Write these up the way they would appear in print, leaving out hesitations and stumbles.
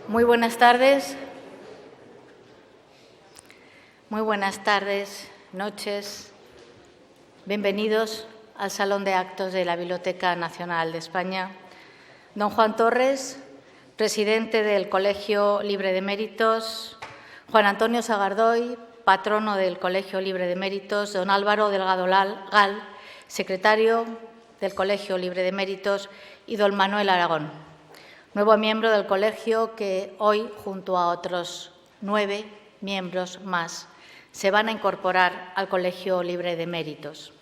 Muy buenas tardes. Muy buenas tardes, noches. Bienvenidos al Salón de Actos de la Biblioteca Nacional de España. Don Juan Torres, presidente del Colegio Libre de Méritos. Juan Antonio Sagardoy, patrono del Colegio Libre de Méritos. Don Álvaro Delgado Gal, secretario del Colegio Libre de Méritos. Y don Manuel Aragón, nuevo miembro del colegio que hoy, junto a otros 9 miembros más, se van a incorporar al Colegio Libre de Méritos.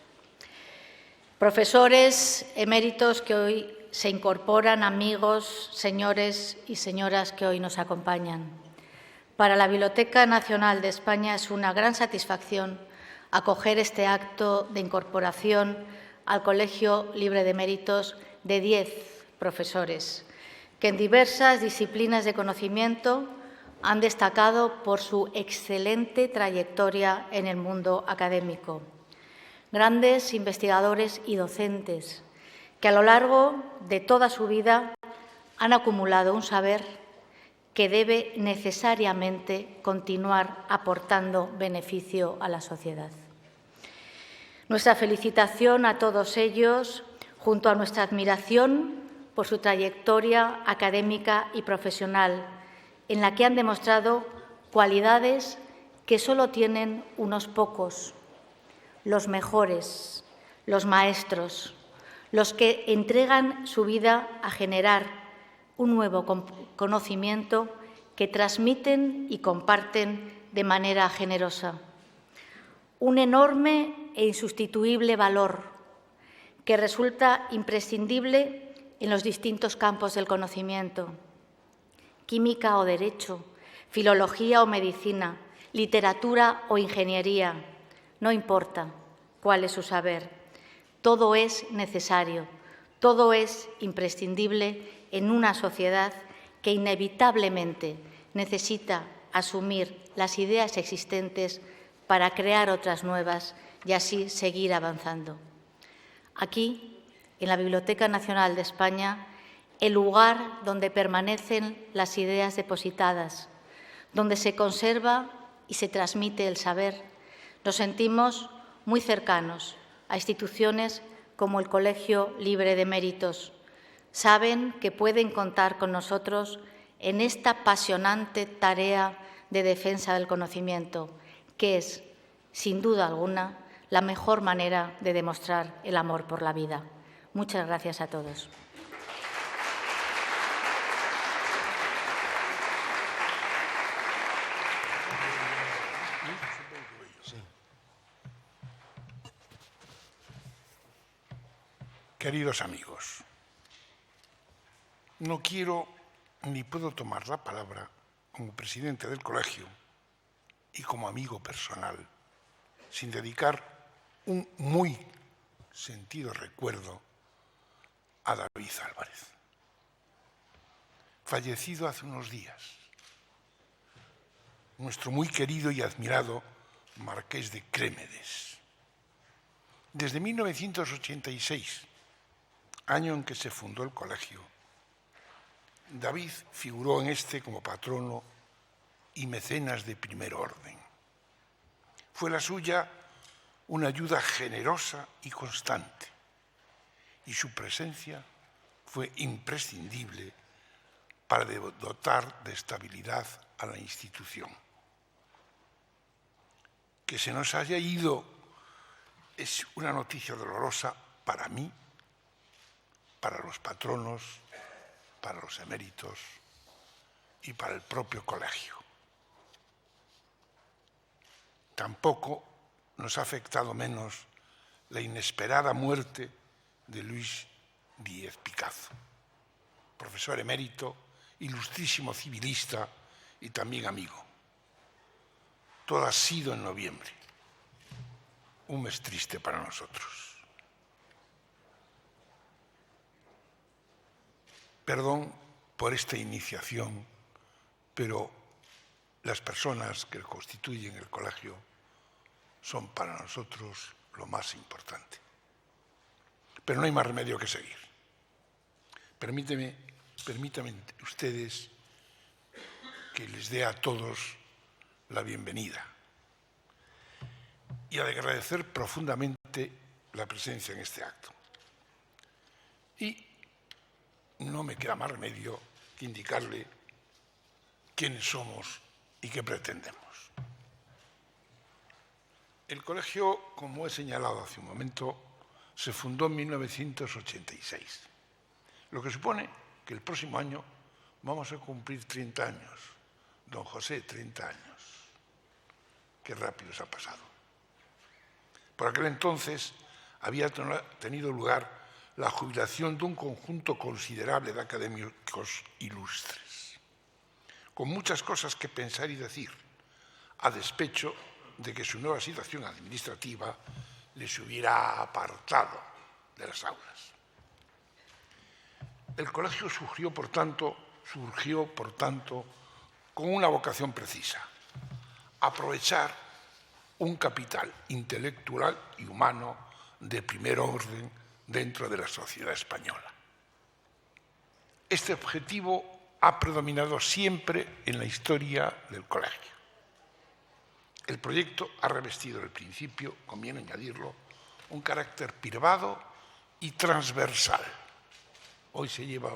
Profesores eméritos que hoy se incorporan, amigos, señores y señoras que hoy nos acompañan. Para la Biblioteca Nacional de España es una gran satisfacción acoger este acto de incorporación al Colegio Libre de Méritos de 10 profesores que en diversas disciplinas de conocimiento han destacado por su excelente trayectoria en el mundo académico. Grandes investigadores y docentes que a lo largo de toda su vida han acumulado un saber que debe necesariamente continuar aportando beneficio a la sociedad. Nuestra felicitación a todos ellos, junto a nuestra admiración por su trayectoria académica y profesional, en la que han demostrado cualidades que solo tienen unos pocos, los mejores, los maestros, los que entregan su vida a generar un nuevo conocimiento que transmiten y comparten de manera generosa. Un enorme e insustituible valor que resulta imprescindible en los distintos campos del conocimiento: química o derecho, filología o medicina, literatura o ingeniería. No importa cuál es su saber, todo es necesario, todo es imprescindible en una sociedad que inevitablemente necesita asumir las ideas existentes para crear otras nuevas y así seguir avanzando. Aquí, en la Biblioteca Nacional de España, el lugar donde permanecen las ideas depositadas, donde se conserva y se transmite el saber, nos sentimos muy cercanos a instituciones como el Colegio Libre de Méritos. Saben que pueden contar con nosotros en esta apasionante tarea de defensa del conocimiento, que es, sin duda alguna, la mejor manera de demostrar el amor por la vida. Muchas gracias a todos. Queridos amigos, no quiero ni puedo tomar la palabra como presidente del colegio y como amigo personal sin dedicar un muy sentido recuerdo a David Álvarez, fallecido hace unos días, nuestro muy querido y admirado marqués de Crémedes. Desde 1986, año en que se fundó el colegio, David figuró en este como patrono y mecenas de primer orden. Fue la suya una ayuda generosa y constante, y su presencia fue imprescindible para dotar de estabilidad a la institución. Que se nos haya ido es una noticia dolorosa para mí, para los patronos, para los eméritos y para el propio colegio. Tampoco nos ha afectado menos la inesperada muerte de Luis Díez Picazo, profesor emérito, ilustrísimo civilista y también amigo. Todo ha sido en noviembre, un mes triste para nosotros. Perdón por esta iniciación, pero las personas que constituyen el colegio son para nosotros lo más importante. Pero no hay más remedio que seguir. Permítanme ustedes que les dé a todos la bienvenida y a agradecer profundamente la presencia en este acto. Y no me queda más remedio que indicarle quiénes somos y qué pretendemos. El colegio, como he señalado hace un momento, se fundó en 1986, lo que supone que el próximo año vamos a cumplir 30 años. Don José, 30 años. Qué rápido se ha pasado. Por aquel entonces había tenido lugar la jubilación de un conjunto considerable de académicos ilustres, con muchas cosas que pensar y decir, a despecho de que su nueva situación administrativa les hubiera apartado de las aulas. El colegio surgió, por tanto, con una vocación precisa: aprovechar un capital intelectual y humano de primer orden dentro de la sociedad española. Este objetivo ha predominado siempre en la historia del colegio. El proyecto ha revestido al principio, conviene añadirlo, un carácter privado y transversal. Hoy se lleva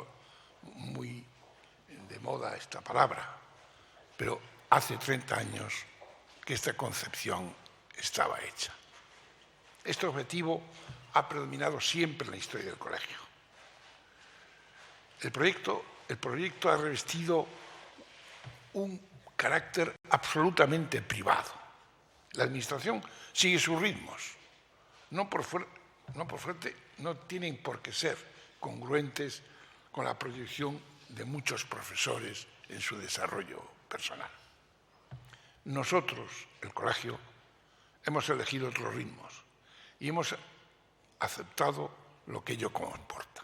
muy de moda esta palabra, pero hace 30 años que esta concepción estaba hecha. Este objetivo ha predominado siempre en la historia del colegio. El proyecto ha revestido un carácter absolutamente privado. La administración sigue sus ritmos. No tienen por qué ser congruentes con la proyección de muchos profesores en su desarrollo personal. Nosotros, el colegio, hemos elegido otros ritmos y hemos aceptado lo que ello comporta.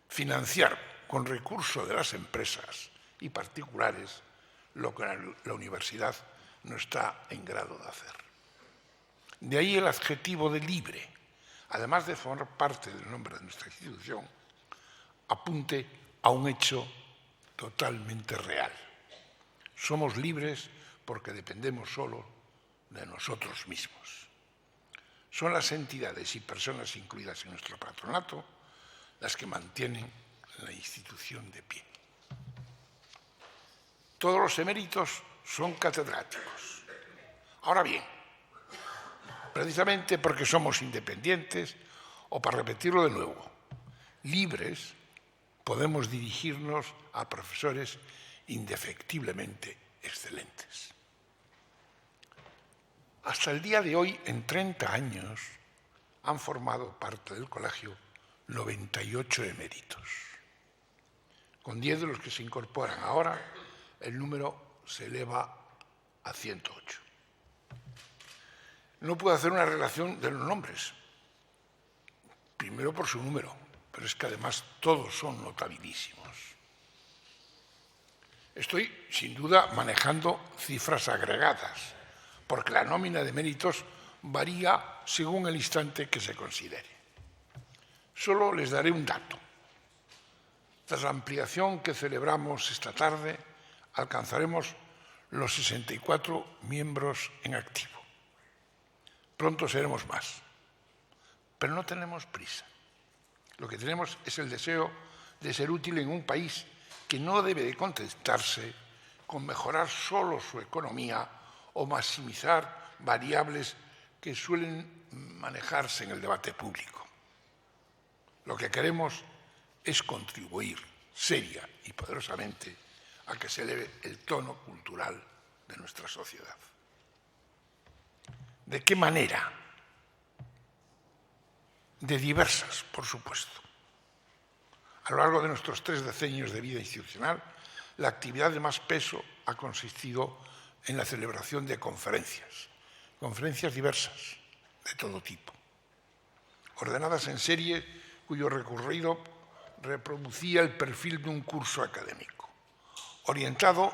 Financiar con recursos de las empresas y particulares lo que la universidad no está en grado de hacer. De ahí el adjetivo de libre, además de formar parte del nombre de nuestra institución, apunte a un hecho totalmente real. Somos libres porque dependemos solo de nosotros mismos. Son las entidades y personas incluidas en nuestro patronato las que mantienen la institución de pie. Todos los eméritos son catedráticos. Ahora bien, precisamente porque somos independientes, o para repetirlo de nuevo, libres, podemos dirigirnos a profesores indefectiblemente excelentes. Hasta el día de hoy, en 30 años, han formado parte del colegio 98 eméritos. Con 10 de los que se incorporan ahora, el número se eleva a 108. No puedo hacer una relación de los nombres, primero por su número, pero es que además todos son notabilísimos. Estoy, sin duda, manejando cifras agregadas, porque la nómina de méritos varía según el instante que se considere. Solo les daré un dato. Tras la ampliación que celebramos esta tarde, alcanzaremos los 64 miembros en activo. Pronto seremos más, pero no tenemos prisa. Lo que tenemos es el deseo de ser útil en un país que no debe de contentarse con mejorar solo su economía o maximizar variables que suelen manejarse en el debate público. Lo que queremos es contribuir seria y poderosamente a que se eleve el tono cultural de nuestra sociedad. ¿De qué manera? De diversas, por supuesto. A lo largo de nuestros 3 decenios de vida institucional, la actividad de más peso ha consistido en la celebración de conferencias diversas, de todo tipo, ordenadas en serie cuyo recorrido reproducía el perfil de un curso académico, orientado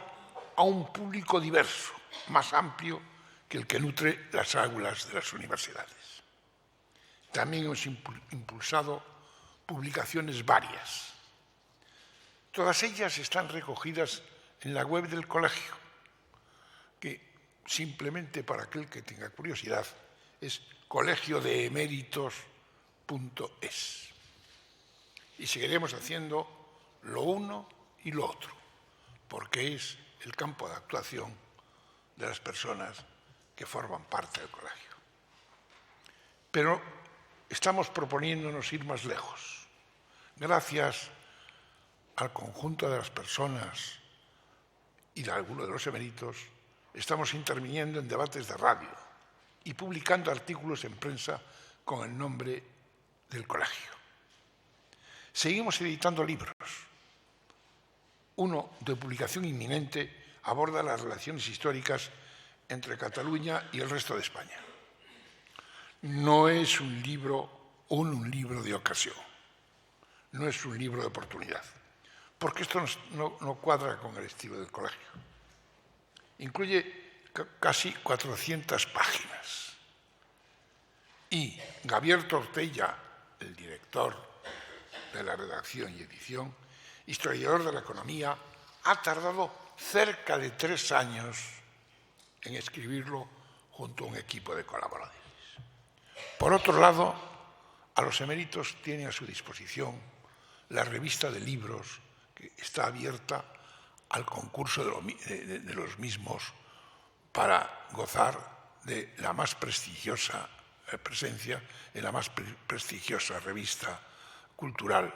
a un público diverso, más amplio que el que nutre las aulas de las universidades. También hemos impulsado publicaciones varias. Todas ellas están recogidas en la web del colegio, que simplemente para aquel que tenga curiosidad es colegiodeeméritos.es. Y seguiremos haciendo lo uno y lo otro, porque es el campo de actuación de las personas que forman parte del colegio. Pero estamos proponiéndonos ir más lejos. Gracias al conjunto de las personas y de algunos de los eméritos, estamos interviniendo en debates de radio y publicando artículos en prensa con el nombre del colegio. Seguimos editando libros. Uno de publicación inminente aborda las relaciones históricas entre Cataluña y el resto de España. No es un libro de ocasión, no es un libro de oportunidad, porque esto no cuadra con el estilo del colegio. Incluye casi 400 páginas. Y Gabriel Tortella, el director de la redacción y edición, historiador de la economía, ha tardado cerca de 3 años en escribirlo junto a un equipo de colaboradores. Por otro lado, a los eméritos tiene a su disposición la revista de libros que está abierta al concurso de los mismos para gozar de la más prestigiosa presencia en la más prestigiosa revista cultural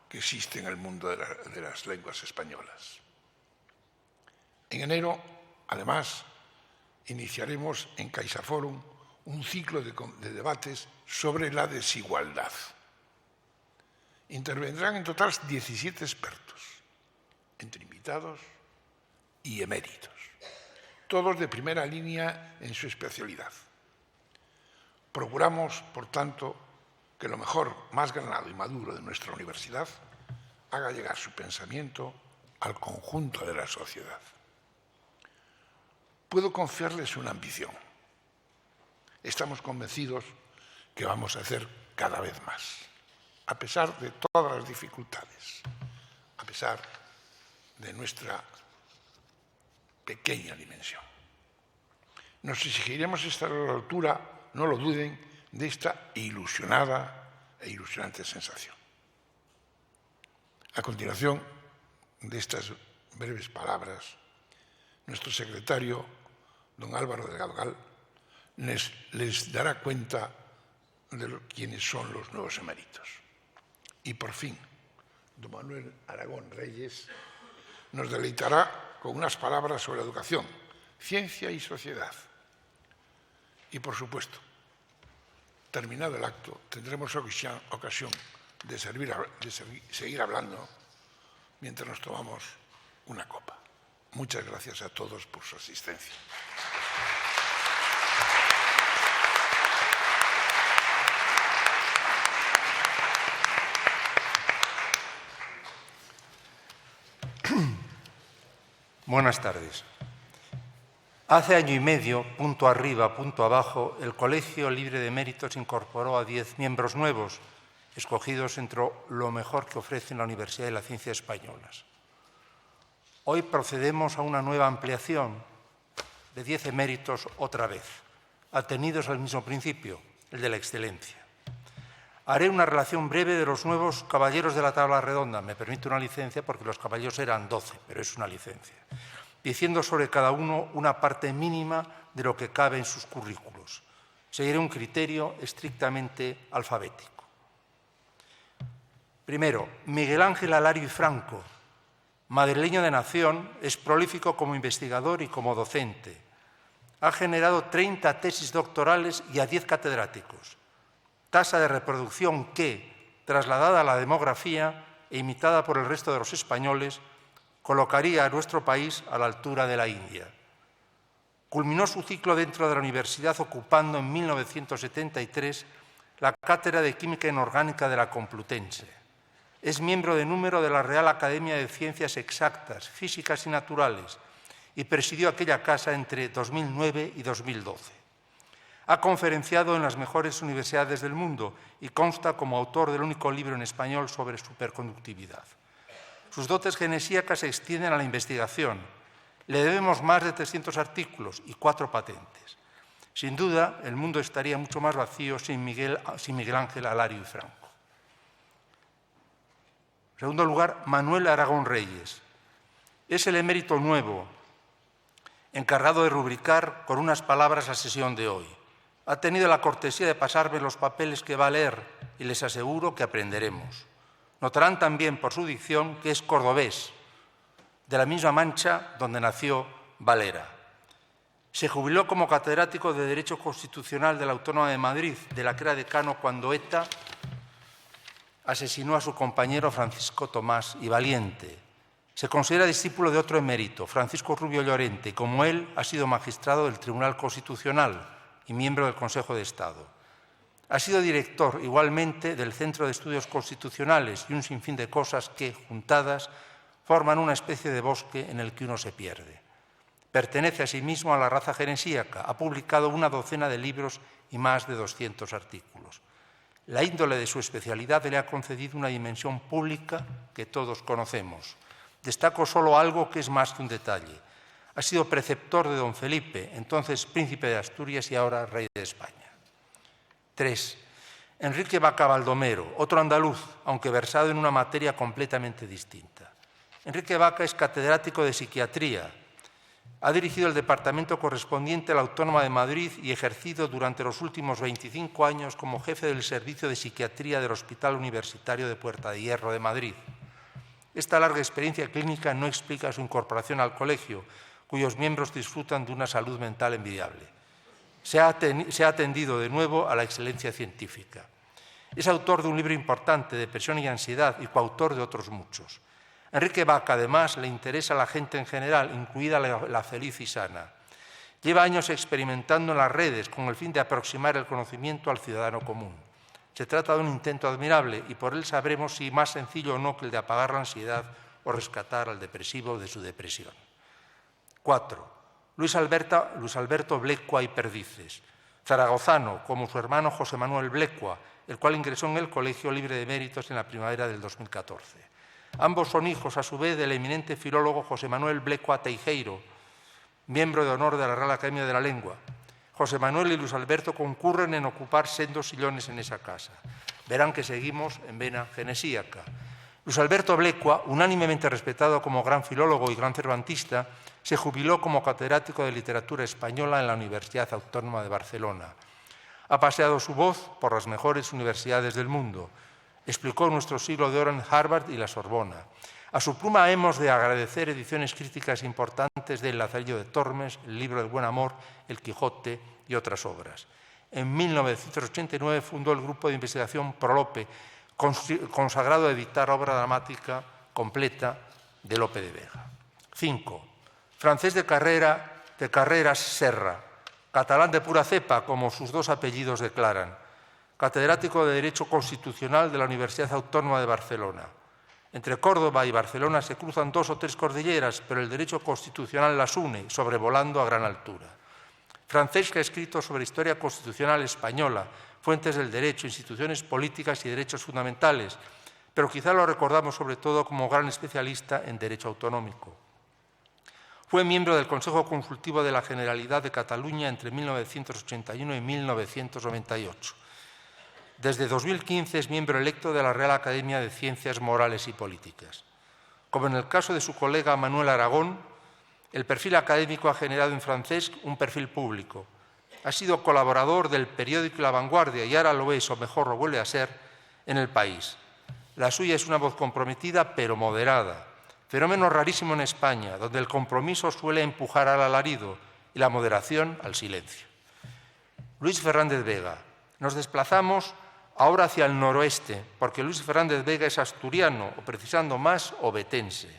que existe en el mundo de las lenguas españolas. En enero, además, iniciaremos en CaixaForum un ciclo de debates sobre la desigualdad. Intervendrán en total 17 expertos, entre invitados y eméritos, todos de primera línea en su especialidad. Procuramos, por tanto, que lo mejor, más granado y maduro de nuestra universidad haga llegar su pensamiento al conjunto de la sociedad. Puedo confiarles una ambición. Estamos convencidos que vamos a hacer cada vez más, a pesar de todas las dificultades, a pesar de nuestra pequeña dimensión. Nos exigiremos estar a la altura, no lo duden, de esta ilusionada e ilusionante sensación. A continuación de estas breves palabras, nuestro secretario, don Álvaro Delgado Gal, les dará cuenta de quiénes son los nuevos eméritos. Y por fin, don Manuel Aragón Reyes nos deleitará con unas palabras sobre educación, ciencia y sociedad. Y por supuesto, terminado el acto, tendremos ocasión de seguir hablando mientras nos tomamos una copa. Muchas gracias a todos por su asistencia. Buenas tardes. Hace año y medio, punto arriba, punto abajo, el Colegio Libre de Eméritos incorporó a 10 miembros nuevos, escogidos entre lo mejor que ofrecen la Universidad y la Ciencia españolas. Hoy procedemos a una nueva ampliación de 10 eméritos otra vez, atenidos al mismo principio, el de la excelencia. Haré una relación breve de los nuevos caballeros de la tabla redonda. Me permite una licencia porque los caballeros eran 12, pero es una licencia. Diciendo sobre cada uno una parte mínima de lo que cabe en sus currículos. Seguiré un criterio estrictamente alfabético. Primero, Miguel Ángel Alario y Franco, madrileño de nación, es prolífico como investigador y como docente. Ha generado 30 tesis doctorales y a 10 catedráticos. Tasa de reproducción que, trasladada a la demografía e imitada por el resto de los españoles, colocaría a nuestro país a la altura de la India. Culminó su ciclo dentro de la universidad ocupando en 1973 la cátedra de Química Inorgánica de la Complutense. Es miembro de número de la Real Academia de Ciencias Exactas, Físicas y Naturales y presidió aquella casa entre 2009 y 2012. Ha conferenciado en las mejores universidades del mundo y consta como autor del único libro en español sobre superconductividad. Sus dotes genesiacas se extienden a la investigación, Le debemos más de 300 artículos y 4 patentes. Sin duda, el mundo estaría mucho más vacío sin Miguel Ángel Alario y Franco. En segundo lugar, Manuel Aragón Reyes. Es el emérito nuevo, encargado de rubricar con unas palabras la sesión de hoy. Ha tenido la cortesía de pasarme los papeles que va a leer y les aseguro que aprenderemos. Notarán también por su dicción que es cordobés, de la misma Mancha donde nació Valera. Se jubiló como catedrático de Derecho Constitucional de la Autónoma de Madrid, de la que era decano cuando ETA asesinó a su compañero Francisco Tomás y Valiente. Se considera discípulo de otro emérito, Francisco Rubio Llorente, y como él ha sido magistrado del Tribunal Constitucional y miembro del Consejo de Estado. Ha sido director igualmente del Centro de Estudios Constitucionales y un sinfín de cosas que, juntadas, forman una especie de bosque en el que uno se pierde. Pertenece asimismo a la raza genesíaca, ha publicado una docena de libros y más de 200 artículos. La índole de su especialidad le ha concedido una dimensión pública que todos conocemos. Destaco solo algo que es más que un detalle. Ha sido preceptor de don Felipe, entonces príncipe de Asturias y ahora rey de España. 3. Enrique Vaca Baldomero, otro andaluz, aunque versado en una materia completamente distinta. Enrique Vaca es catedrático de psiquiatría. Ha dirigido el departamento correspondiente a la Autónoma de Madrid y ejercido durante los últimos 25 años como jefe del Servicio de Psiquiatría del Hospital Universitario de Puerta de Hierro de Madrid. Esta larga experiencia clínica no explica su incorporación al colegio, cuyos miembros disfrutan de una salud mental envidiable. Se ha atendido de nuevo a la excelencia científica. Es autor de un libro importante, Depresión y Ansiedad, y coautor de otros muchos. Enrique Vaca, además, le interesa a la gente en general, incluida la feliz y sana. Lleva años experimentando en las redes con el fin de aproximar el conocimiento al ciudadano común. Se trata de un intento admirable y por él sabremos si más sencillo o no que el de apagar la ansiedad o rescatar al depresivo de su depresión. 4. Luis Alberto Blecua y Perdices, zaragozano, como su hermano José Manuel Blecua, el cual ingresó en el Colegio Libre de Méritos en la primavera del 2014. Ambos son hijos, a su vez, del eminente filólogo José Manuel Blecua Teijeiro, miembro de honor de la Real Academia de la Lengua. José Manuel y Luis Alberto concurren en ocupar sendos sillones en esa casa. Verán que seguimos en vena genesíaca. Luis Alberto Blecua, unánimemente respetado como gran filólogo y gran cervantista, se jubiló como catedrático de literatura española en la Universidad Autónoma de Barcelona. Ha paseado su voz por las mejores universidades del mundo. Explicó nuestro siglo de oro en Harvard y la Sorbona. A su pluma hemos de agradecer ediciones críticas importantes de El Lazarillo de Tormes, El libro del buen amor, El Quijote y otras obras. En 1989 fundó el grupo de investigación Prolope, consagrado a editar obra dramática completa de Lope de Vega. 5. Francés de Carreras Serra, catalán de pura cepa, como sus dos apellidos declaran, catedrático de Derecho Constitucional de la Universidad Autónoma de Barcelona. Entre Córdoba y Barcelona se cruzan 2 o 3 cordilleras, pero el derecho constitucional las une, sobrevolando a gran altura. Francés que ha escrito sobre historia constitucional española, fuentes del derecho, instituciones políticas y derechos fundamentales, pero quizá lo recordamos sobre todo como gran especialista en derecho autonómico. Fue miembro del Consejo Consultivo de la Generalidad de Cataluña entre 1981 y 1998. Desde 2015 es miembro electo de la Real Academia de Ciencias Morales y Políticas. Como en el caso de su colega Manuel Aragón, el perfil académico ha generado en Francesc un perfil público. Ha sido colaborador del periódico La Vanguardia y ahora lo es, o mejor lo vuelve a ser, en El País. La suya es una voz comprometida pero moderada, fenómeno rarísimo en España, donde el compromiso suele empujar al alarido y la moderación al silencio. Luis Fernández Vega. Nos desplazamos ahora hacia el noroeste, porque Luis Fernández Vega es asturiano, o precisando más, obetense.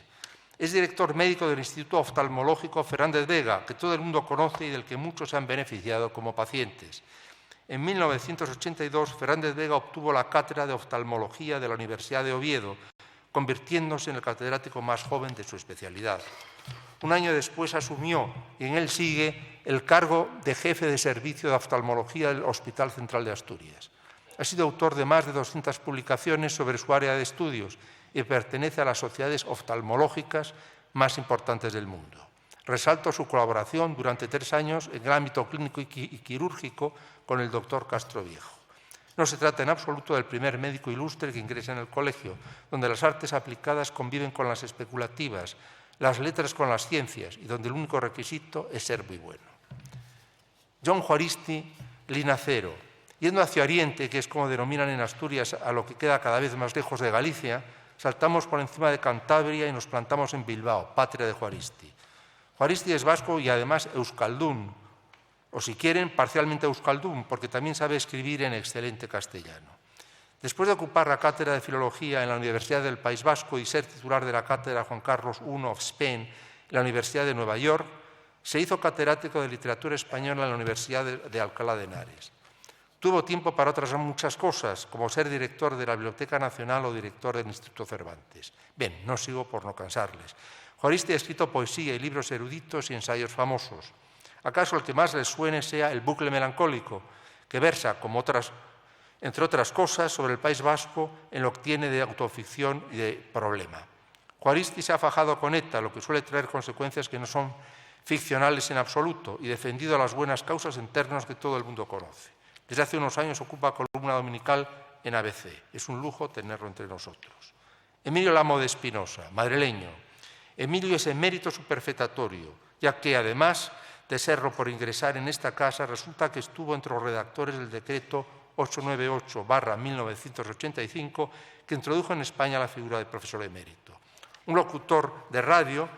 Es director médico del Instituto Oftalmológico Fernández Vega, que todo el mundo conoce y del que muchos se han beneficiado como pacientes. En 1982, Fernández Vega obtuvo la cátedra de oftalmología de la Universidad de Oviedo, convirtiéndose en el catedrático más joven de su especialidad. Un año después asumió, y en él sigue, el cargo de jefe de servicio de oftalmología del Hospital Central de Asturias. Ha sido autor de más de 200 publicaciones sobre su área de estudios y pertenece a las sociedades oftalmológicas más importantes del mundo. Resalto su colaboración durante 3 años en el ámbito clínico y quirúrgico con el doctor Castroviejo. No se trata en absoluto del primer médico ilustre que ingresa en el colegio, donde las artes aplicadas conviven con las especulativas, las letras con las ciencias y donde el único requisito es ser muy bueno. John Juaristi, Linacero. Yendo hacia Oriente, que es como denominan en Asturias a lo que queda cada vez más lejos de Galicia, saltamos por encima de Cantabria y nos plantamos en Bilbao, patria de Juaristi. Juaristi es vasco y además euskaldún, o si quieren, parcialmente euskaldún, porque también sabe escribir en excelente castellano. Después de ocupar la cátedra de Filología en la Universidad del País Vasco y ser titular de la cátedra Juan Carlos I of Spain en la Universidad de Nueva York, se hizo catedrático de Literatura Española en la Universidad de Alcalá de Henares. Tuvo tiempo para otras muchas cosas, como ser director de la Biblioteca Nacional o director del Instituto Cervantes. Bien, no sigo por no cansarles. Juaristi ha escrito poesía y libros eruditos y ensayos famosos. ¿Acaso el que más les suene sea El bucle melancólico, que versa, entre otras cosas, sobre el País Vasco en lo que tiene de autoficción y de problema? Juaristi se ha fajado con ETA, lo que suele traer consecuencias que no son ficcionales en absoluto, y defendido las buenas causas en términos que todo el mundo conoce. Desde hace unos años ocupa columna dominical en ABC. Es un lujo tenerlo entre nosotros. Emilio Lamo de Espinosa, madrileño. Emilio es emérito superfetatorio, ya que, además de serlo por ingresar en esta casa, resulta que estuvo entre los redactores del decreto 898/1985, que introdujo en España la figura de profesor emérito. Un locutor de radio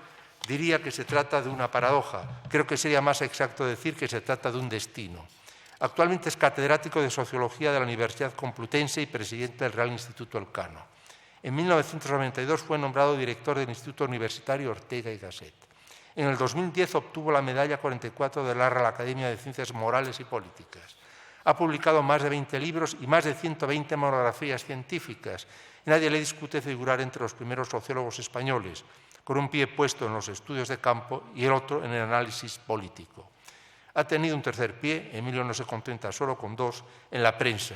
diría que se trata de una paradoja. Creo que sería más exacto decir que se trata de un destino. Actualmente es catedrático de Sociología de la Universidad Complutense y presidente del Real Instituto Elcano. En 1992 fue nombrado director del Instituto Universitario Ortega y Gasset. En el 2010 obtuvo la medalla 44 de la Real Academia de Ciencias Morales y Políticas. Ha publicado más de 20 libros y más de 120 monografías científicas. Nadie le discute figurar entre los primeros sociólogos españoles, con un pie puesto en los estudios de campo y el otro en el análisis político. Ha tenido un tercer pie, Emilio no se contenta solo con 2, en la prensa.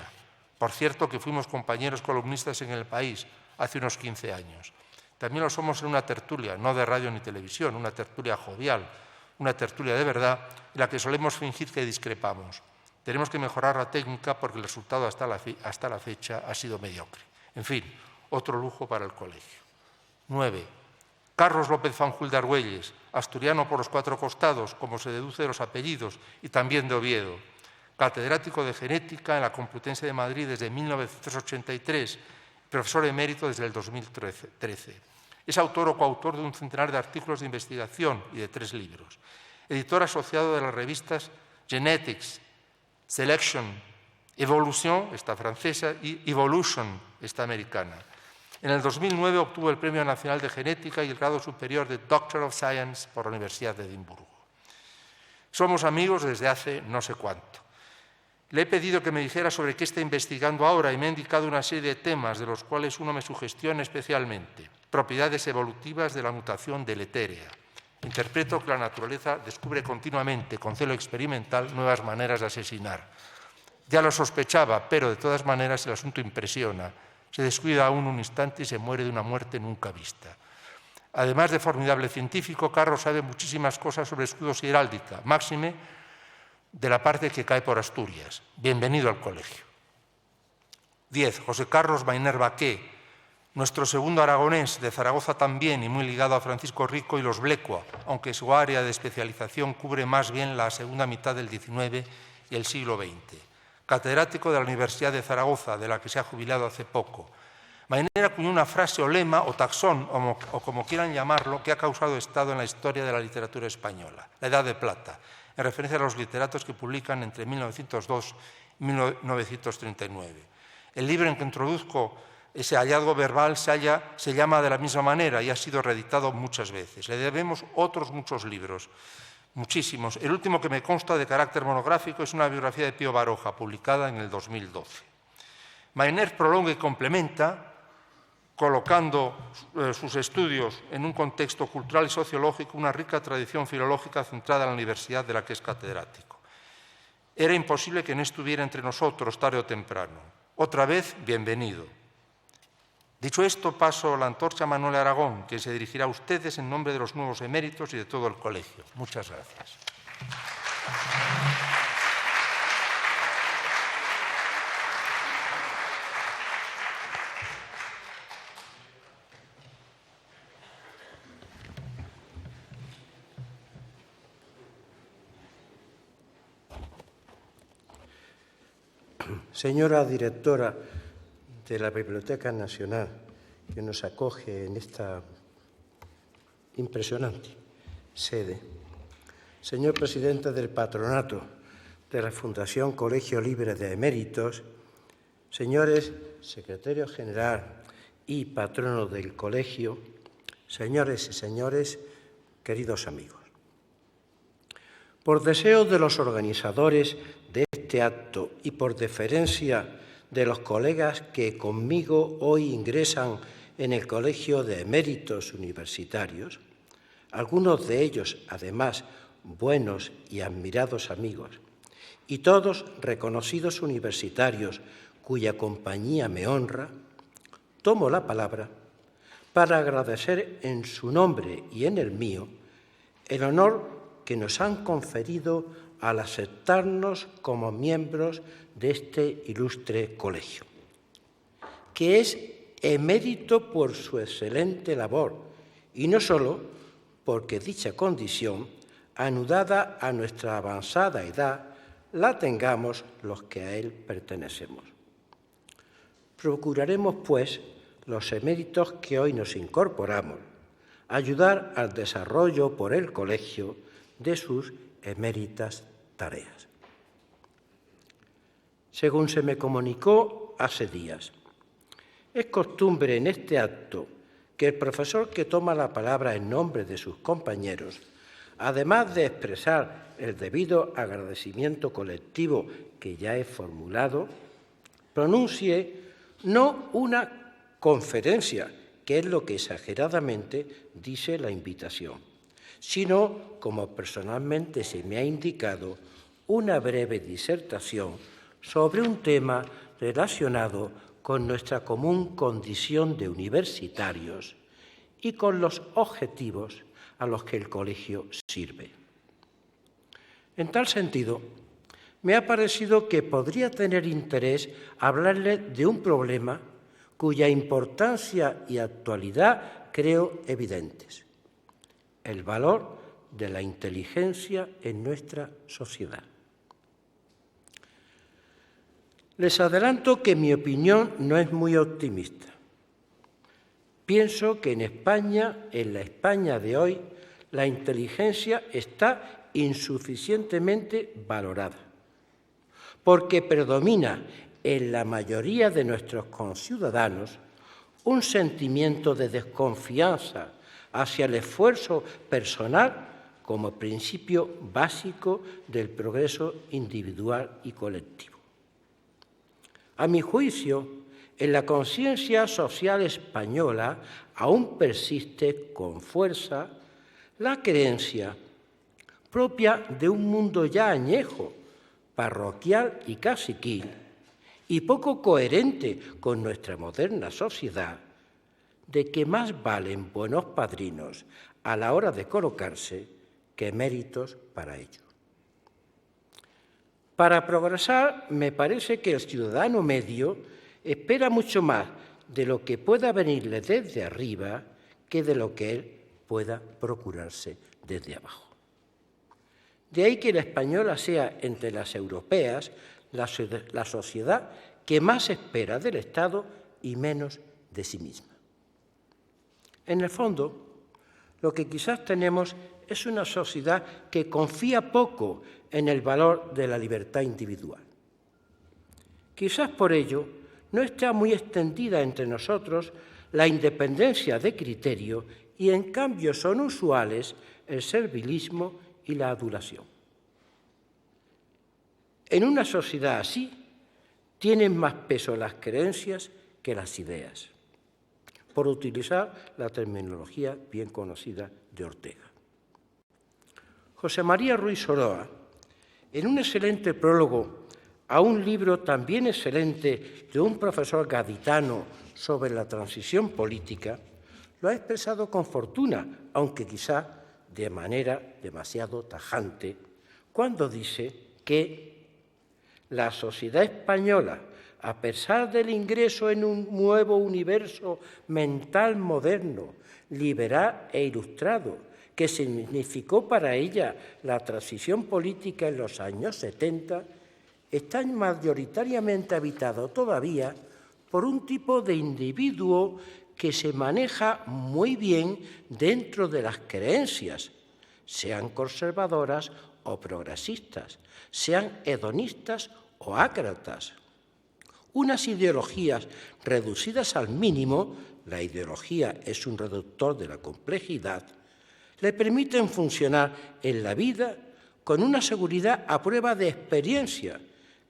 Por cierto que fuimos compañeros columnistas en El País hace unos 15 años. También lo somos en una tertulia, no de radio ni televisión, una tertulia jovial, una tertulia de verdad, en la que solemos fingir que discrepamos. Tenemos que mejorar la técnica porque el resultado hasta la fecha ha sido mediocre. En fin, otro lujo para el colegio. 9. Carlos López Fanjul de Argüelles, asturiano por los 4 costados, como se deduce de los apellidos, y también de Oviedo. Catedrático de Genética en la Complutense de Madrid desde 1983, profesor emérito desde el 2013. Es autor o coautor de un centenar de artículos de investigación y de 3 libros. Editor asociado de las revistas Genetics, Selection, Evolution, esta francesa, y Evolution, esta americana. En el 2009 obtuvo el Premio Nacional de Genética y el grado superior de Doctor of Science por la Universidad de Edimburgo. Somos amigos desde hace no sé cuánto. Le he pedido que me dijera sobre qué está investigando ahora y me ha indicado una serie de temas de los cuales uno me sugestiona especialmente. Propiedades evolutivas de la mutación deletérea. Interpreto que la naturaleza descubre continuamente, con celo experimental, nuevas maneras de asesinar. Ya lo sospechaba, pero de todas maneras el asunto impresiona. Se descuida aún un instante y se muere de una muerte nunca vista. Además de formidable científico, Carlos sabe muchísimas cosas sobre escudos y heráldica, máxime de la parte que cae por Asturias. Bienvenido al colegio. 10. José Carlos Mainer Baqué, nuestro segundo aragonés, de Zaragoza también y muy ligado a Francisco Rico y los Blecua, aunque su área de especialización cubre más bien la segunda mitad del XIX y el siglo XX. Catedrático de la Universidad de Zaragoza, de la que se ha jubilado hace poco. Mainer acuñó una frase o lema o taxón, o como quieran llamarlo, que ha causado estado en la historia de la literatura española, la Edad de Plata, en referencia a los literatos que publican entre 1902 y 1939. El libro en que introduzco ese hallazgo verbal se llama de la misma manera y ha sido reeditado muchas veces. Le debemos otros muchos libros, muchísimos. El último que me consta de carácter monográfico es una biografía de Pío Baroja, publicada en el 2012. Mainer prolonga y complementa, colocando sus estudios en un contexto cultural y sociológico, una rica tradición filológica centrada en la universidad de la que es catedrático. Era imposible que no estuviera entre nosotros tarde o temprano. Otra vez, bienvenido. Dicho esto, paso la antorcha a Manuel Aragón, que se dirigirá a ustedes en nombre de los nuevos eméritos y de todo el colegio. Muchas gracias. Señora directora de la Biblioteca Nacional, que nos acoge en esta impresionante sede, señor presidente del patronato de la Fundación Colegio Libre de Eméritos, señores secretario general y patrono del colegio, señores y señores, queridos amigos. Por deseo de los organizadores de este acto y por deferencia de los colegas que conmigo hoy ingresan en el Colegio de Eméritos Universitarios, algunos de ellos, además, buenos y admirados amigos, y todos reconocidos universitarios cuya compañía me honra, tomo la palabra para agradecer en su nombre y en el mío el honor que nos han conferido al aceptarnos como miembros de este ilustre colegio, que es emérito por su excelente labor y no solo porque dicha condición, anudada a nuestra avanzada edad, la tengamos los que a él pertenecemos. Procuraremos, pues, los eméritos que hoy nos incorporamos, ayudar al desarrollo por el colegio de sus eméritas tareas. Según se me comunicó hace días, es costumbre en este acto que el profesor que toma la palabra en nombre de sus compañeros, además de expresar el debido agradecimiento colectivo que ya he formulado, pronuncie no una conferencia, que es lo que exageradamente dice la invitación, sino, como personalmente se me ha indicado, una breve disertación sobre un tema relacionado con nuestra común condición de universitarios y con los objetivos a los que el colegio sirve. En tal sentido, me ha parecido que podría tener interés hablarles de un problema cuya importancia y actualidad creo evidentes: el valor de la inteligencia en nuestra sociedad. Les adelanto que mi opinión no es muy optimista. Pienso que en España, en la España de hoy, la inteligencia está insuficientemente valorada, porque predomina en la mayoría de nuestros conciudadanos un sentimiento de desconfianza hacia el esfuerzo personal como principio básico del progreso individual y colectivo. A mi juicio, en la conciencia social española aún persiste con fuerza la creencia propia de un mundo ya añejo, parroquial y caciquil, y poco coherente con nuestra moderna sociedad, de que más valen buenos padrinos a la hora de colocarse que méritos para ello. Para progresar, me parece que el ciudadano medio espera mucho más de lo que pueda venirle desde arriba que de lo que él pueda procurarse desde abajo. De ahí que la española sea, entre las europeas, la sociedad que más espera del Estado y menos de sí misma. En el fondo, lo que quizás tenemos es una sociedad que confía poco en el valor de la libertad individual. Quizás por ello no está muy extendida entre nosotros la independencia de criterio y en cambio son usuales el servilismo y la adulación. En una sociedad así tienen más peso las creencias que las ideas, por utilizar la terminología bien conocida de Ortega. José María Ruiz Soroa, en un excelente prólogo a un libro también excelente de un profesor gaditano sobre la transición política, lo ha expresado con fortuna, aunque quizá de manera demasiado tajante, cuando dice que la sociedad española, a pesar del ingreso en un nuevo universo mental moderno, liberal e ilustrado, que significó para ella la transición política en los años 70, está mayoritariamente habitado todavía por un tipo de individuo que se maneja muy bien dentro de las creencias, sean conservadoras o progresistas, sean hedonistas o ácratas. Unas ideologías reducidas al mínimo, la ideología es un reductor de la complejidad, le permiten funcionar en la vida con una seguridad a prueba de experiencia,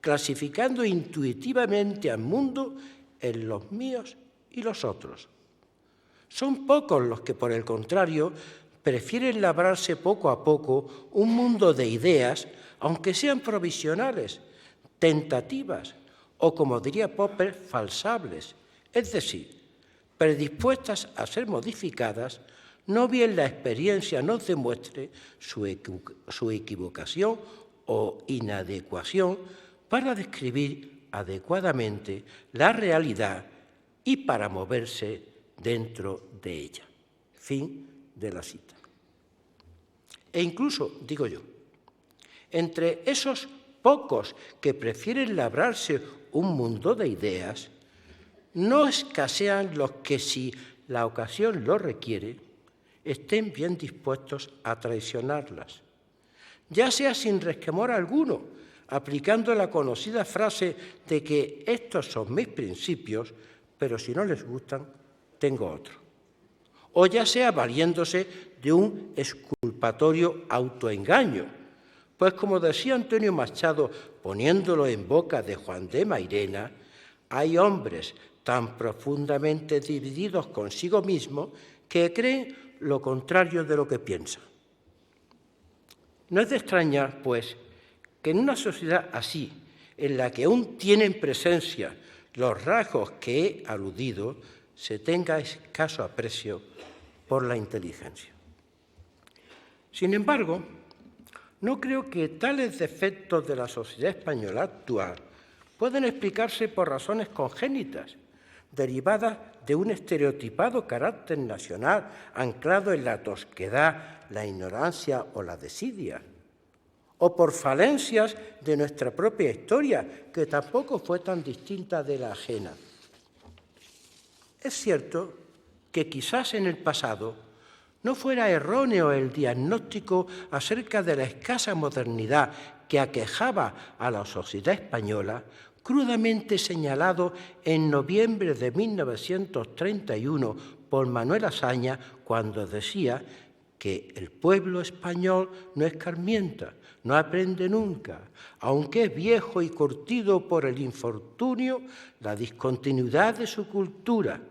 clasificando intuitivamente al mundo en los míos y los otros. Son pocos los que, por el contrario, prefieren labrarse poco a poco un mundo de ideas, aunque sean provisionales, tentativas o, como diría Popper, falsables, es decir, predispuestas a ser modificadas, no bien la experiencia nos demuestre su equivocación o inadecuación para describir adecuadamente la realidad y para moverse dentro de ella. Fin de la cita. E incluso, digo yo, entre esos pocos que prefieren labrarse un mundo de ideas, no escasean los que, si la ocasión lo requiere, estén bien dispuestos a traicionarlas, ya sea sin resquemor alguno, aplicando la conocida frase de que estos son mis principios, pero si no les gustan, tengo otro. O ya sea valiéndose de un exculpatorio autoengaño, pues como decía Antonio Machado, poniéndolo en boca de Juan de Mairena, hay hombres tan profundamente divididos consigo mismos que creen lo contrario de lo que piensan. No es de extrañar, pues, que en una sociedad así, en la que aún tienen presencia los rasgos que he aludido, se tenga escaso aprecio por la inteligencia. Sin embargo, no creo que tales defectos de la sociedad española actual puedan explicarse por razones congénitas, derivadas de un estereotipado carácter nacional anclado en la tosquedad, la ignorancia o la desidia, o por falencias de nuestra propia historia, que tampoco fue tan distinta de la ajena. Es cierto que quizás en el pasado no fuera erróneo el diagnóstico acerca de la escasa modernidad que aquejaba a la sociedad española, crudamente señalado en noviembre de 1931 por Manuel Azaña, cuando decía que el pueblo español no escarmienta, no aprende nunca, aunque es viejo y curtido por el infortunio, la discontinuidad de su cultura,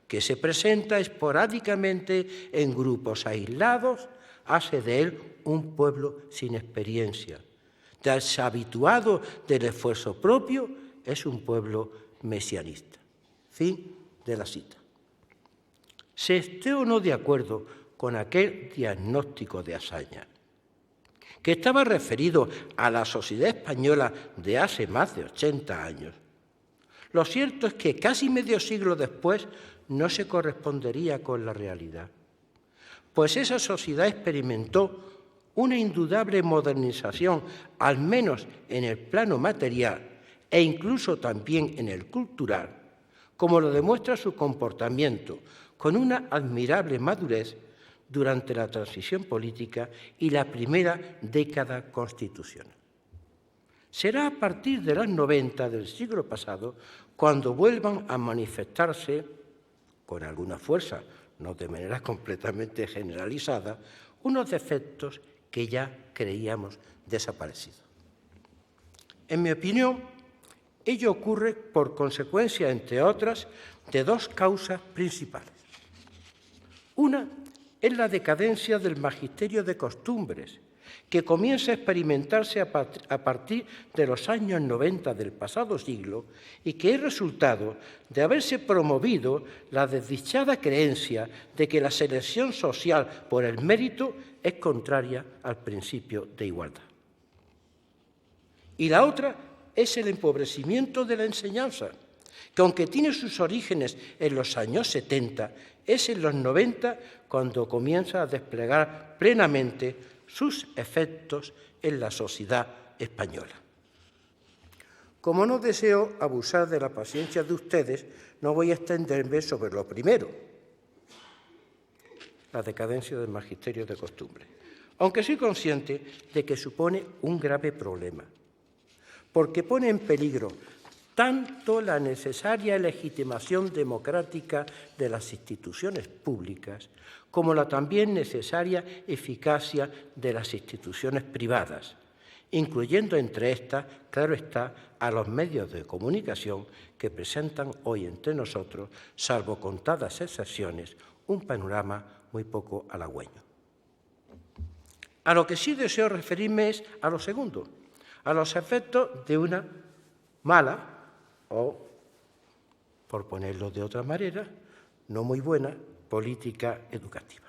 que se presenta esporádicamente en grupos aislados, hace de él un pueblo sin experiencia. Deshabituado del esfuerzo propio, es un pueblo mesianista. Fin de la cita. Se esté o no de acuerdo con aquel diagnóstico de Azaña, que estaba referido a la sociedad española de hace más de 80 años, lo cierto es que casi medio siglo después no se correspondería con la realidad, pues esa sociedad experimentó una indudable modernización, al menos en el plano material e incluso también en el cultural, como lo demuestra su comportamiento, con una admirable madurez durante la transición política y la primera década constitucional. Será a partir de los 90 del siglo pasado cuando vuelvan a manifestarse, con alguna fuerza, no de manera completamente generalizada, unos defectos que ya creíamos desaparecidos. En mi opinión, ello ocurre por consecuencia, entre otras, de dos causas principales. Una es la decadencia del magisterio de costumbres, que comienza a experimentarse a partir de los años 90 del pasado siglo y que es resultado de haberse promovido la desdichada creencia de que la selección social por el mérito es contraria al principio de igualdad. Y la otra es el empobrecimiento de la enseñanza, que aunque tiene sus orígenes en los años 70, es en los 90 cuando comienza a desplegar plenamente sus efectos en la sociedad española. Como no deseo abusar de la paciencia de ustedes, no voy a extenderme sobre lo primero, la decadencia del magisterio de costumbre, aunque soy consciente de que supone un grave problema, porque pone en peligro tanto la necesaria legitimación democrática de las instituciones públicas como la también necesaria eficacia de las instituciones privadas, incluyendo entre estas, claro está, a los medios de comunicación que presentan hoy entre nosotros, salvo contadas excepciones, un panorama muy poco halagüeño. A lo que sí deseo referirme es a lo segundo, a los efectos de una mala o, por ponerlo de otra manera, no muy buena política educativa,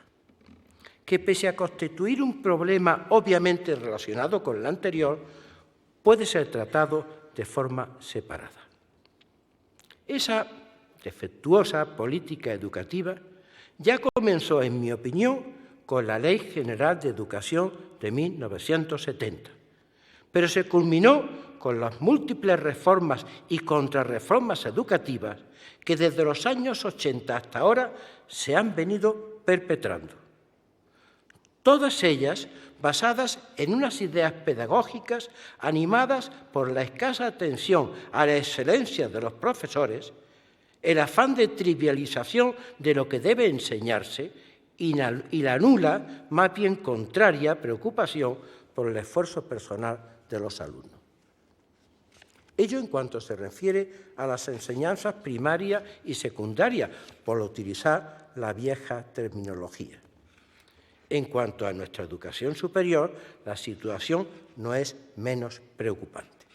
que pese a constituir un problema obviamente relacionado con el anterior, puede ser tratado de forma separada. Esa defectuosa política educativa ya comenzó, en mi opinión, con la Ley General de Educación de 1970, pero se culminó con las múltiples reformas y contrarreformas educativas que desde los años 80 hasta ahora se han venido perpetrando. Todas ellas basadas en unas ideas pedagógicas animadas por la escasa atención a la excelencia de los profesores, el afán de trivialización de lo que debe enseñarse y la nula, más bien contraria, preocupación por el esfuerzo personal de los alumnos. Ello en cuanto se refiere a las enseñanzas primaria y secundaria, por utilizar la vieja terminología. En cuanto a nuestra educación superior, la situación no es menos preocupante.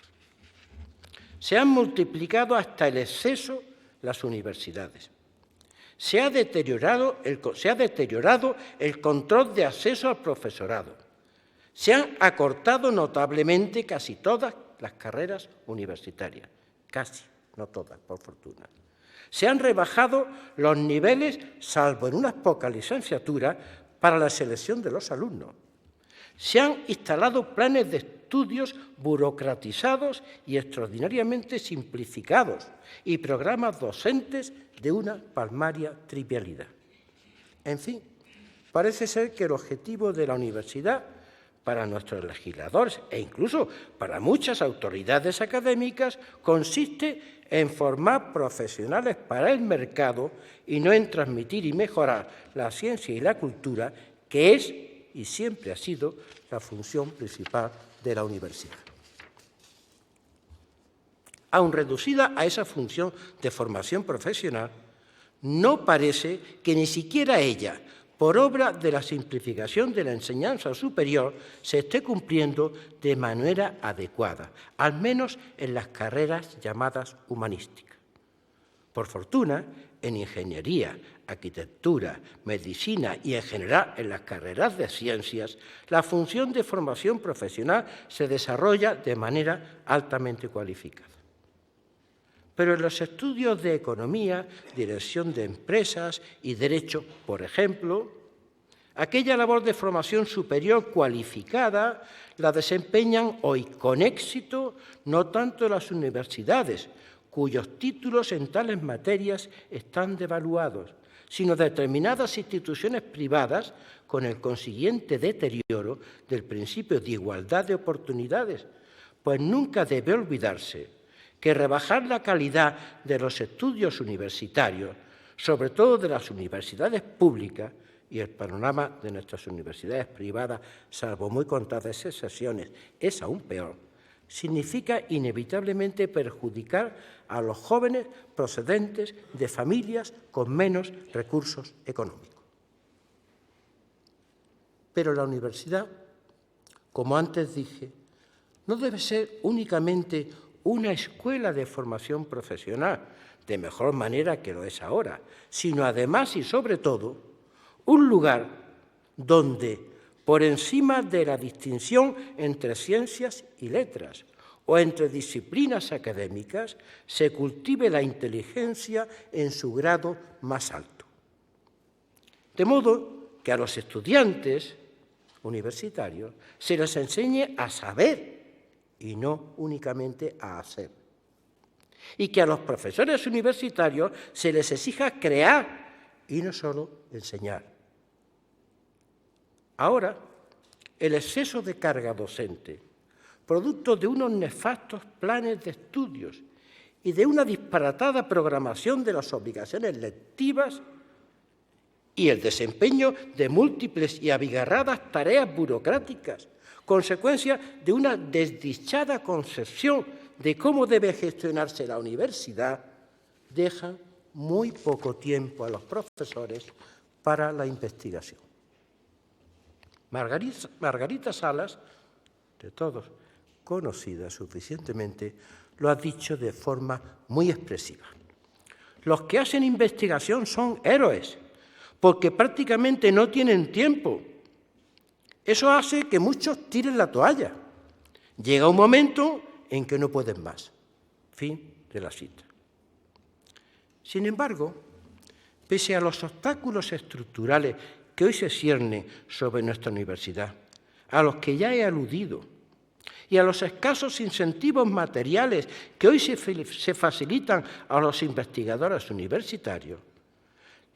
Se han multiplicado hasta el exceso las universidades. Se ha deteriorado el control de acceso al profesorado. Se han acortado notablemente casi todas las carreras universitarias, casi, no todas, por fortuna. Se han rebajado los niveles, salvo en unas pocas licenciaturas, para la selección de los alumnos. Se han instalado planes de estudios burocratizados y extraordinariamente simplificados y programas docentes de una palmaria trivialidad. En fin, parece ser que el objetivo de la universidad para nuestros legisladores e incluso para muchas autoridades académicas consiste en formar profesionales para el mercado y no en transmitir y mejorar la ciencia y la cultura, que es y siempre ha sido la función principal de la universidad. Aun reducida a esa función de formación profesional, no parece que ni siquiera ella, por obra de la simplificación de la enseñanza superior, se esté cumpliendo de manera adecuada, al menos en las carreras llamadas humanísticas. Por fortuna, en ingeniería, arquitectura, medicina y en general en las carreras de ciencias, la función de formación profesional se desarrolla de manera altamente cualificada. Pero en los estudios de economía, dirección de empresas y derecho, por ejemplo, aquella labor de formación superior cualificada la desempeñan hoy con éxito no tanto las universidades, cuyos títulos en tales materias están devaluados, sino determinadas instituciones privadas con el consiguiente deterioro del principio de igualdad de oportunidades, pues nunca debe olvidarse que rebajar la calidad de los estudios universitarios, sobre todo de las universidades públicas, y el panorama de nuestras universidades privadas, salvo muy contadas excepciones, es aún peor, significa inevitablemente perjudicar a los jóvenes procedentes de familias con menos recursos económicos. Pero la universidad, como antes dije, no debe ser únicamente una escuela de formación profesional, de mejor manera que lo es ahora, sino además y sobre todo un lugar donde, por encima de la distinción entre ciencias y letras o entre disciplinas académicas, se cultive la inteligencia en su grado más alto. De modo que a los estudiantes universitarios se les enseñe a saber y no únicamente a hacer. Y que a los profesores universitarios se les exija crear y no solo enseñar. Ahora, el exceso de carga docente, producto de unos nefastos planes de estudios y de una disparatada programación de las obligaciones lectivas y el desempeño de múltiples y abigarradas tareas burocráticas, consecuencia de una desdichada concepción de cómo debe gestionarse la universidad, deja muy poco tiempo a los profesores para la investigación. Margarita Salas, de todos conocida suficientemente, lo ha dicho de forma muy expresiva. Los que hacen investigación son héroes, porque prácticamente no tienen tiempo. Eso hace que muchos tiren la toalla. Llega un momento en que no pueden más. Fin de la cita. Sin embargo, pese a los obstáculos estructurales que hoy se ciernen sobre nuestra universidad, a los que ya he aludido, y a los escasos incentivos materiales que hoy se facilitan a los investigadores universitarios,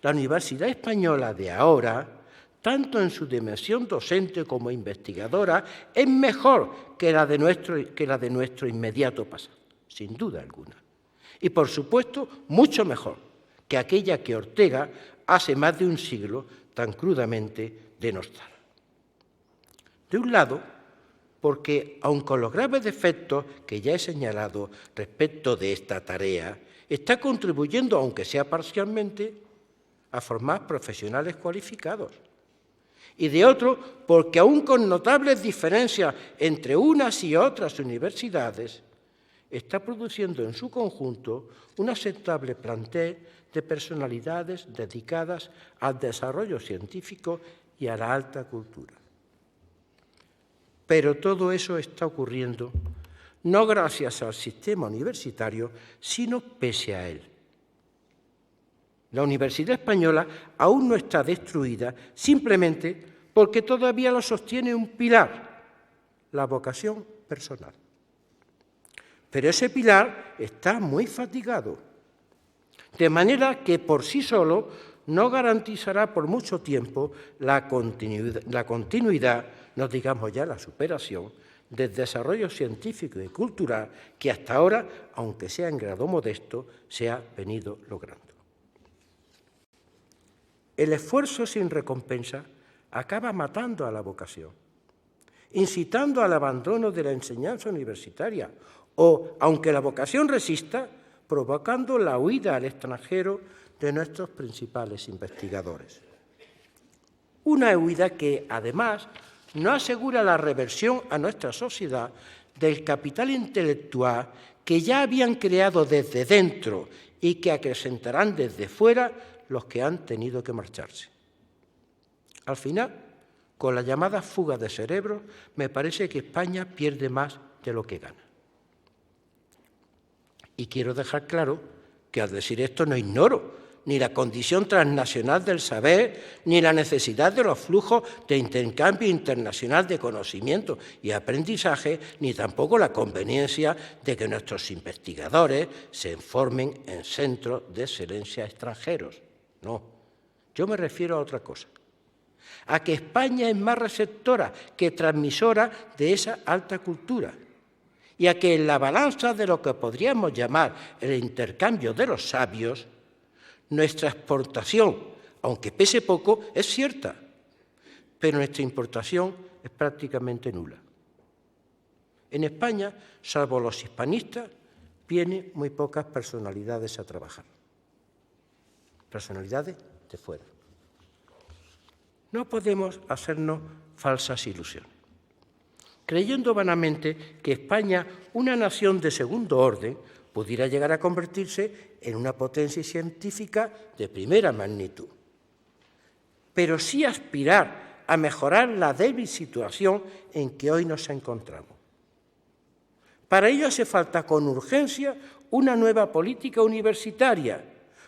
la Universidad Española de ahora, tanto en su dimensión docente como investigadora, es mejor que la de nuestro inmediato pasado, sin duda alguna. Y, por supuesto, mucho mejor que aquella que Ortega hace más de un siglo tan crudamente denostara. De un lado, porque, aun con los graves defectos que ya he señalado respecto de esta tarea, está contribuyendo, aunque sea parcialmente, a formar profesionales cualificados. Y de otro, porque aún con notables diferencias entre unas y otras universidades, está produciendo en su conjunto un aceptable plantel de personalidades dedicadas al desarrollo científico y a la alta cultura. Pero todo eso está ocurriendo no gracias al sistema universitario, sino pese a él. La Universidad Española aún no está destruida simplemente porque todavía lo sostiene un pilar, la vocación personal. Pero ese pilar está muy fatigado, de manera que por sí solo no garantizará por mucho tiempo la continuidad, no digamos ya la superación, del desarrollo científico y cultural que hasta ahora, aunque sea en grado modesto, se ha venido logrando. El esfuerzo sin recompensa acaba matando a la vocación, incitando al abandono de la enseñanza universitaria o, aunque la vocación resista, provocando la huida al extranjero de nuestros principales investigadores. Una huida que, además, no asegura la reversión a nuestra sociedad del capital intelectual que ya habían creado desde dentro y que acrecentarán desde fuera los que han tenido que marcharse. Al final, con la llamada fuga de cerebros, me parece que España pierde más de lo que gana. Y quiero dejar claro que al decir esto no ignoro ni la condición transnacional del saber, ni la necesidad de los flujos de intercambio internacional de conocimiento y aprendizaje, ni tampoco la conveniencia de que nuestros investigadores se formen en centros de excelencia extranjeros. No, yo me refiero a otra cosa, a que España es más receptora que transmisora de esa alta cultura y a que en la balanza de lo que podríamos llamar el intercambio de los sabios, nuestra exportación, aunque pese poco, es cierta, pero nuestra importación es prácticamente nula. En España, salvo los hispanistas, vienen muy pocas personalidades a trabajar. Personalidades de fuera. No podemos hacernos falsas ilusiones. creyendo vanamente que España, una nación de segundo orden, pudiera llegar a convertirse en una potencia científica de primera magnitud. Pero sí aspirar a mejorar la débil situación en que hoy nos encontramos. Para ello hace falta con urgencia una nueva política universitaria,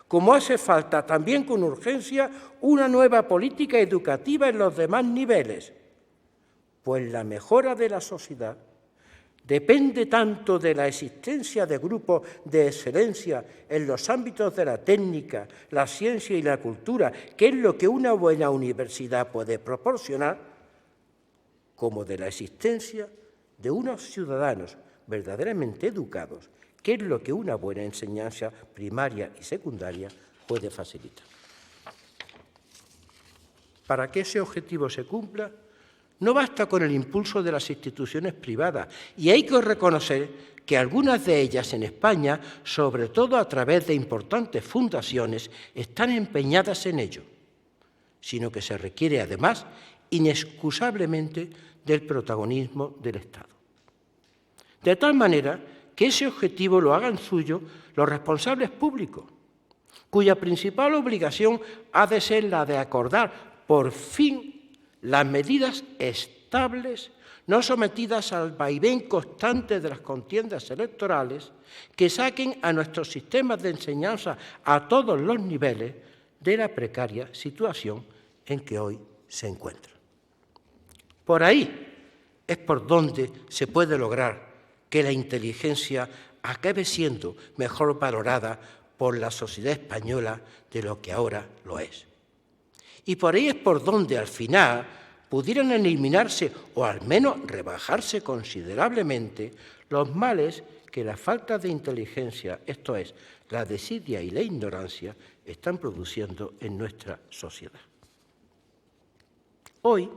como hace falta también con urgencia una nueva política educativa en los demás niveles, pues la mejora de la sociedad depende tanto de la existencia de grupos de excelencia en los ámbitos de la técnica, la ciencia y la cultura, que es lo que una buena universidad puede proporcionar, como de la existencia de unos ciudadanos verdaderamente educados, que es lo que una buena enseñanza primaria y secundaria puede facilitar. Para que ese objetivo se cumpla, no basta con el impulso de las instituciones privadas, y hay que reconocer que algunas de ellas en España, sobre todo a través de importantes fundaciones, están empeñadas en ello, sino que se requiere además inexcusablemente del protagonismo del Estado. De tal manera que ese objetivo lo hagan suyo los responsables públicos, cuya principal obligación ha de ser la de acordar por fin las medidas estables, no sometidas al vaivén constante de las contiendas electorales, que saquen a nuestros sistemas de enseñanza a todos los niveles de la precaria situación en que hoy se encuentran. Por ahí es por donde se puede lograr que la inteligencia acabe siendo mejor valorada por la sociedad española de lo que ahora lo es. Y por ahí es por donde, al final, pudieran eliminarse o al menos rebajarse considerablemente los males que la falta de inteligencia, esto es, la desidia y la ignorancia, están produciendo en nuestra sociedad. Hoy,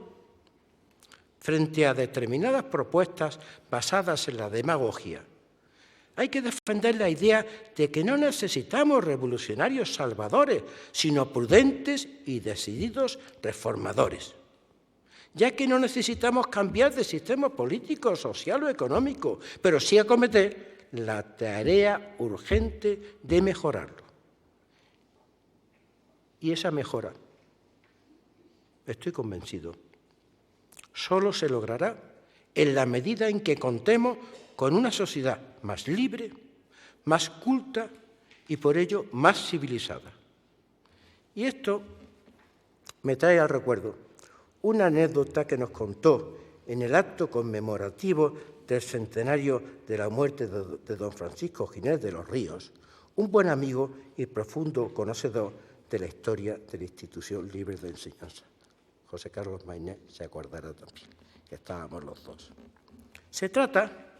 frente a determinadas propuestas basadas en la demagogia, hay que defender la idea de que no necesitamos revolucionarios salvadores, sino prudentes y decididos reformadores, ya que no necesitamos cambiar de sistema político, social o económico, pero sí acometer la tarea urgente de mejorarlo. Y esa mejora, estoy convencido, solo se logrará en la medida en que contemos con una sociedad más libre, más culta y por ello más civilizada. Y esto me trae al recuerdo una anécdota que nos contó en el acto conmemorativo del centenario de la muerte de don Francisco Giner de los Ríos, un buen amigo y profundo conocedor de la historia de la institución libre de enseñanza. José Carlos Maynet se acordará también, que estábamos los dos. Se trata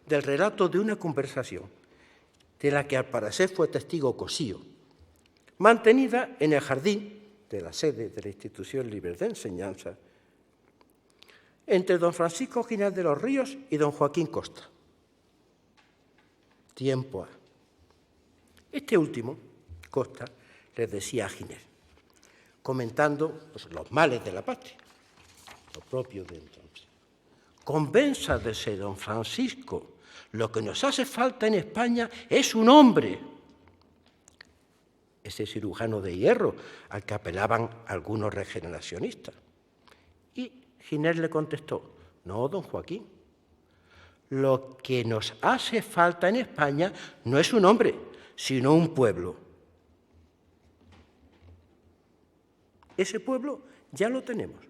del relato de una conversación de la que al parecer fue testigo Cosío, mantenida en el jardín de la sede de la Institución Libre de Enseñanza entre don Francisco Giner de los Ríos y don Joaquín Costa. Tiempo ha. Este último, Costa, les decía a Giner, comentando los males de la patria, lo propio de entonces. Convénzase, don Francisco, lo que nos hace falta en España es un hombre. Ese cirujano de hierro al que apelaban algunos regeneracionistas. Y Giner le contestó, no, don Joaquín, lo que nos hace falta en España no es un hombre, sino un pueblo. Ese pueblo ya lo tenemos.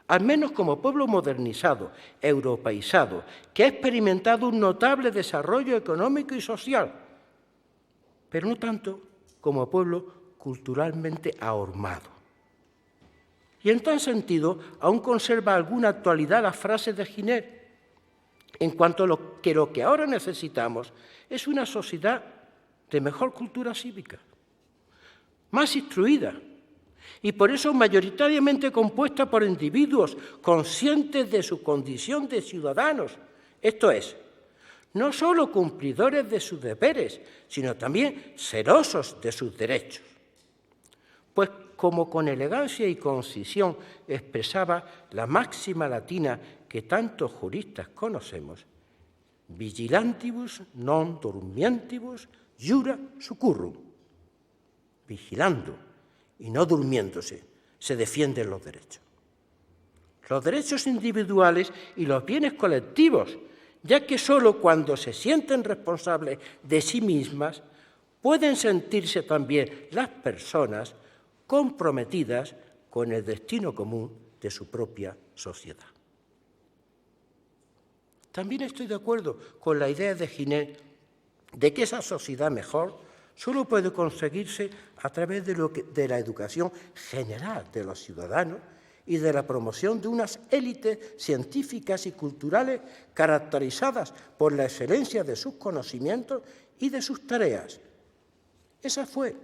Al menos como pueblo modernizado, europeizado, que ha experimentado un notable desarrollo económico y social, pero no tanto como pueblo culturalmente ahormado. Y en tal sentido, aún conserva alguna actualidad la frase de Giner, en cuanto a lo que ahora necesitamos es una sociedad de mejor cultura cívica, más instruida, y por eso mayoritariamente compuesta por individuos conscientes de su condición de ciudadanos, esto es, no solo cumplidores de sus deberes, sino también celosos de sus derechos. Pues como con elegancia y concisión expresaba la máxima latina que tantos juristas conocemos, vigilantibus non durmientibus jura succurrum. Vigilando y no durmiéndose se defienden los derechos. Los derechos individuales y los bienes colectivos, ya que sólo cuando se sienten responsables de sí mismas pueden sentirse también las personas comprometidas con el destino común de su propia sociedad. También estoy de acuerdo con la idea de Ginés de que esa sociedad mejor solo puede conseguirse a través de la educación general de los ciudadanos y de la promoción de unas élites científicas y culturales caracterizadas por la excelencia de sus conocimientos y de sus tareas. Esa fue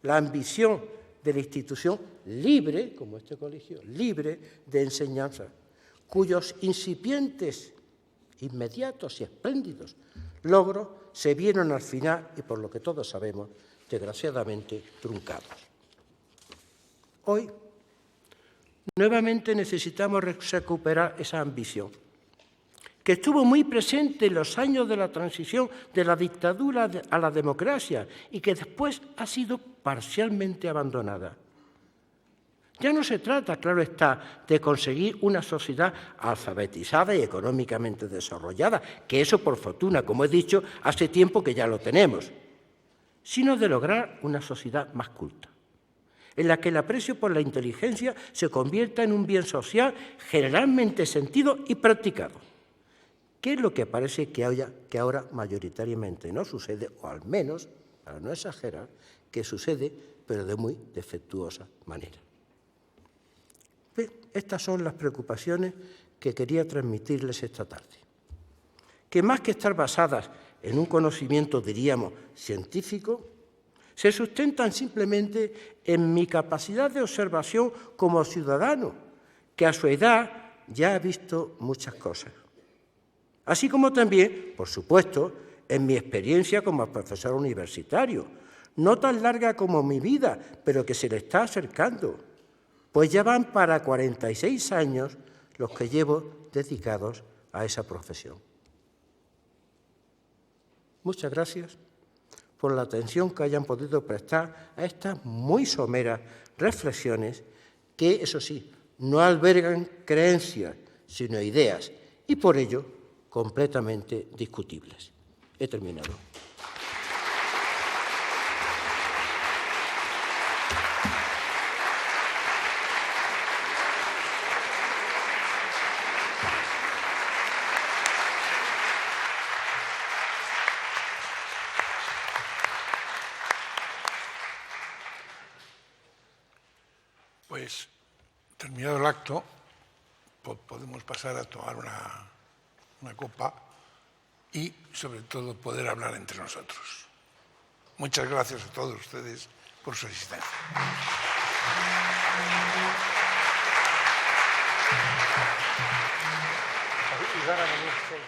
la ambición de la institución libre, como este colegio, libre de enseñanza, cuyos incipientes, inmediatos y espléndidos logros se vieron al final, y por lo que todos sabemos, desgraciadamente truncados. Hoy, nuevamente necesitamos recuperar esa ambición, que estuvo muy presente en los años de la transición de la dictadura a la democracia y que después ha sido parcialmente abandonada. Ya no se trata, claro está, de conseguir una sociedad alfabetizada y económicamente desarrollada, que eso, por fortuna, como he dicho, hace tiempo que ya lo tenemos, sino de lograr una sociedad más culta, en la que el aprecio por la inteligencia se convierta en un bien social generalmente sentido y practicado, que es lo que parece que ahora mayoritariamente no sucede, o al menos, para no exagerar, que sucede, pero de muy defectuosa manera. Estas son las preocupaciones que quería transmitirles esta tarde, que más que estar basadas en un conocimiento, diríamos, científico, se sustentan simplemente en mi capacidad de observación como ciudadano, que a su edad ya ha visto muchas cosas. Así como también, por supuesto, en mi experiencia como profesor universitario, no tan larga como mi vida, pero que se le está acercando, pues ya van para 46 años los que llevo dedicados a esa profesión. Muchas gracias por la atención que hayan podido prestar a estas muy someras reflexiones que, eso sí, no albergan creencias, sino ideas, y por ello completamente discutibles. He terminado. Pues, terminado el acto, podemos pasar a tomar una copa y, sobre todo, poder hablar entre nosotros. Muchas gracias a todos ustedes por su asistencia. Y van a venir 6.